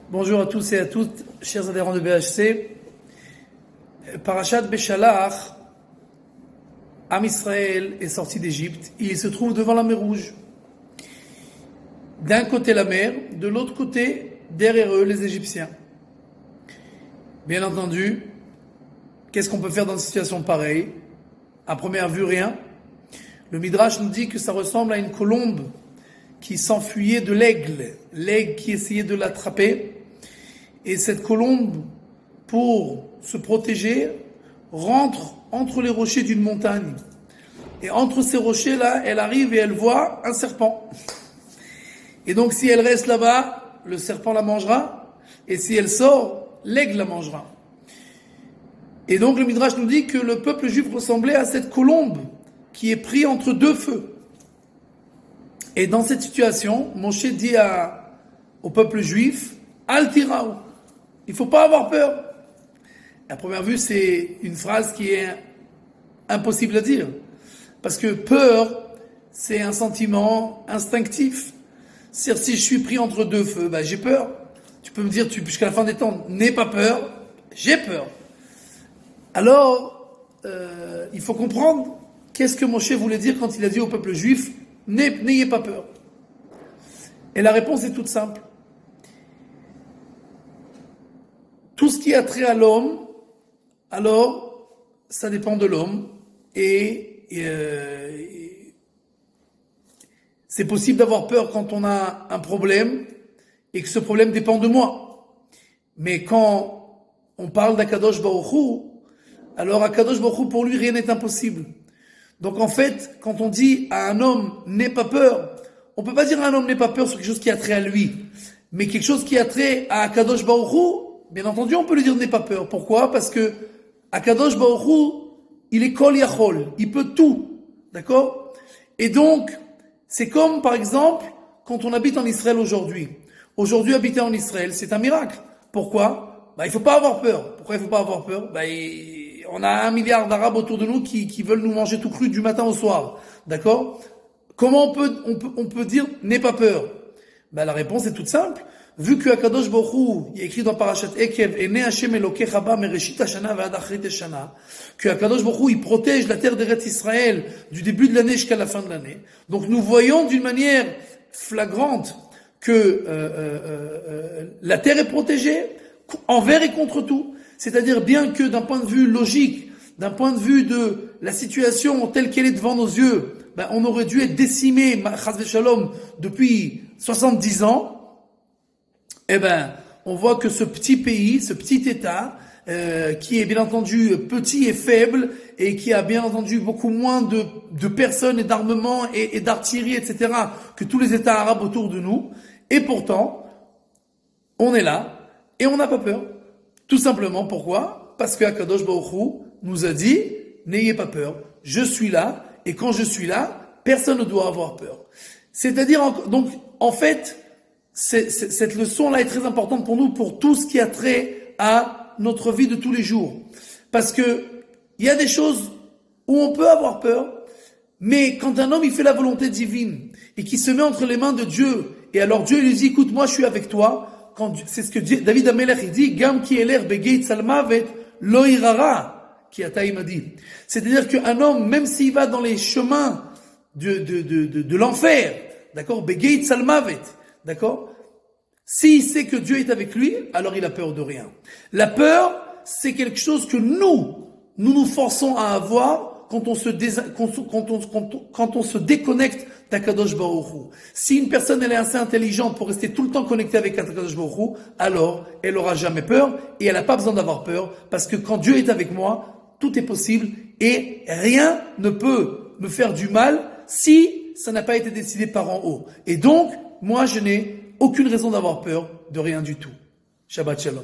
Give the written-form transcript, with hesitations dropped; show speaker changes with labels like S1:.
S1: Bonjour à tous et à toutes, chers adhérents de BHC. Parashat Beshalach, Am Israël est sorti d'Égypte et il se trouve devant la mer Rouge. D'un côté la mer, de l'autre côté, derrière eux, les Égyptiens. Bien entendu, qu'est-ce qu'on peut faire dans une situation pareille? À première vue, rien. Le Midrash nous dit que ça ressemble à une colombe qui s'enfuyait de l'aigle qui essayait de l'attraper. Et cette colombe, pour se protéger, rentre entre les rochers d'une montagne. Et entre ces rochers-là, elle arrive et elle voit un serpent. Et donc si elle reste là-bas, le serpent la mangera. Et si elle sort, l'aigle la mangera. Et donc le Midrash nous dit que le peuple juif ressemblait à cette colombe qui est prise entre deux feux. Et dans cette situation, Moshe dit au peuple juif, Al tiraou, il ne faut pas avoir peur. À première vue, c'est une phrase qui est impossible à dire. Parce que peur, c'est un sentiment instinctif. C'est-à-dire, si je suis pris entre deux feux, j'ai peur. Tu peux me dire, jusqu'à la fin des temps, n'aie pas peur, j'ai peur. Alors, il faut comprendre qu'est-ce que Moshe voulait dire quand il a dit au peuple juif, n'ayez pas peur. Et la réponse est toute simple. Tout ce qui a trait à l'homme, alors, ça dépend de l'homme. Et c'est possible d'avoir peur quand on a un problème et que ce problème dépend de moi. Mais quand on parle d'Akadosh Baruch Hu, alors Akadosh Baruch Hu, pour lui, rien n'est impossible. Donc en fait, quand on dit à un homme, n'aie pas peur, on peut pas dire à un homme, n'aie pas peur sur quelque chose qui a trait à lui. Mais quelque chose qui a trait à Akadosh Baruch Hu, bien entendu, on peut lui dire, n'aie pas peur. Pourquoi? Parce que Akadosh Baruch Hu, il est Kol Yachol, il peut tout. D'accord? Et donc, c'est comme, par exemple, quand on habite en Israël aujourd'hui. Aujourd'hui, habiter en Israël, c'est un miracle. Pourquoi? Il faut pas avoir peur. Pourquoi il faut pas avoir peur? On a 1 milliard d'Arabes autour de nous qui veulent nous manger tout cru du matin au soir. D'accord? Comment on peut dire n'aie pas peur? La réponse est toute simple. Vu que Akadosh Baruch Hu, il y a écrit dans Parashat Ekev, Ene Hashem Elokecha ba mereshit hashana ve'ad achrit hashana, que Akadosh Baruch Hu, il protège la terre d'Eretz Israël du début de l'année jusqu'à la fin de l'année. Donc nous voyons d'une manière flagrante que la terre est protégée envers et contre tout. C'est-à-dire bien que d'un point de vue logique, d'un point de vue de la situation telle qu'elle est devant nos yeux, on aurait dû être décimé, chas v'shalom, depuis 70 ans. On voit que ce petit pays, ce petit État, qui est bien entendu petit et faible, et qui a bien entendu beaucoup moins de personnes et d'armements et d'artillerie, etc., que tous les États arabes autour de nous, et pourtant, on est là, et on n'a pas peur. Tout simplement, pourquoi? Parce que Akadosh Baruch Hu nous a dit, n'ayez pas peur, je suis là, et quand je suis là, personne ne doit avoir peur. C'est-à-dire, donc, en fait, cette leçon-là est très importante pour nous, pour tout ce qui a trait à notre vie de tous les jours. Parce que, il y a des choses où on peut avoir peur, mais quand un homme, il fait la volonté divine, et qu'il se met entre les mains de Dieu, et alors Dieu lui dit, écoute, moi je suis avec toi, c'est ce que David Amelech il dit, Gam ki eler begeit salmavet lo irara, qui Ataïm a dit. C'est-à-dire qu'un homme, même s'il va dans les chemins de l'enfer, d'accord, begeit salmavet, d'accord, s'il sait que Dieu est avec lui, alors il a peur de rien. La peur, c'est quelque chose que nous forçons à avoir quand on se déconnecte d'Akadosh Baruch Hu. Si une personne elle est assez intelligente pour rester tout le temps connectée avec Akadosh Baruch Hu, alors elle n'aura jamais peur et elle n'a pas besoin d'avoir peur parce que quand Dieu est avec moi, tout est possible et rien ne peut me faire du mal si ça n'a pas été décidé par en haut. Et donc, moi je n'ai aucune raison d'avoir peur de rien du tout. Shabbat Shalom.